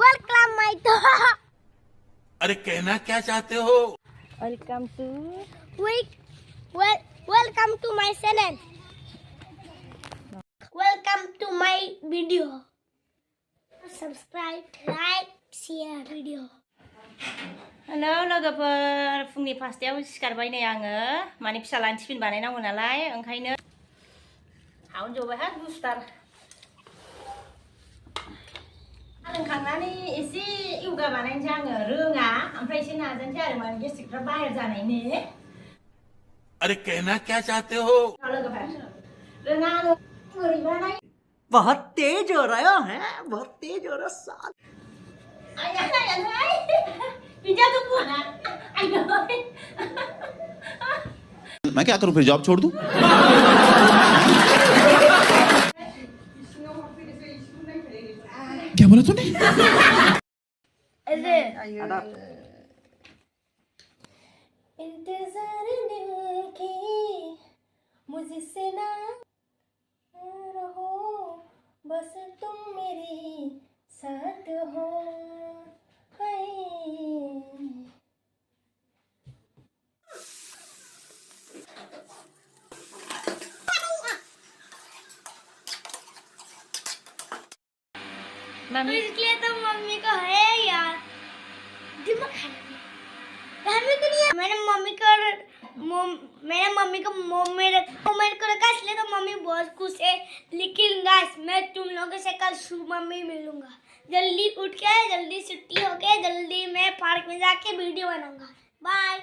Welcome my तो अरे कहना क्या चाहते हो? Welcome to welcome to my channel welcome to my video subscribe like share video hello लोगोफोर फुंनि 5टायाव सिखारबाय नै आङो माने फिसालानि टिफिन बानायनांगौ नालाय ओंखायनो हावन जबाय हा बुस्टार लोंखांनानै एसे योगा बानायनोसै आङो रोङा ओमफ्राय एसे नाजानोसै आरो माने गेस्ट्रिकफ्रा बाहेर जानायनि अरे कहना क्या चाहते हो? लोगोफोर रोङा बोरैबा नाय बहुत तेज हो रहा है बहुत तेज हो रहा साथ मैं क्या करूं फिर जॉब छोड़ दूं? क्या बोला तूने? इंतजार दिल की मुझसे ना रहो बस तुम मेरे साथ हो हाय मम्मी इसलिए तो मम्मी को है यार दिमाग मम्मी को नहीं है मैंने मम्मी को मेरे को रखा इसलिए तो मम्मी बहुत खुश है लेकिन गाइस मैं तुम लोगों से कल सुबह में मिलूंगा जल्दी उठ के जल्दी छुट्टी हो के जल्दी मैं पार्क में जाके वीडियो बनाऊंगा बाय।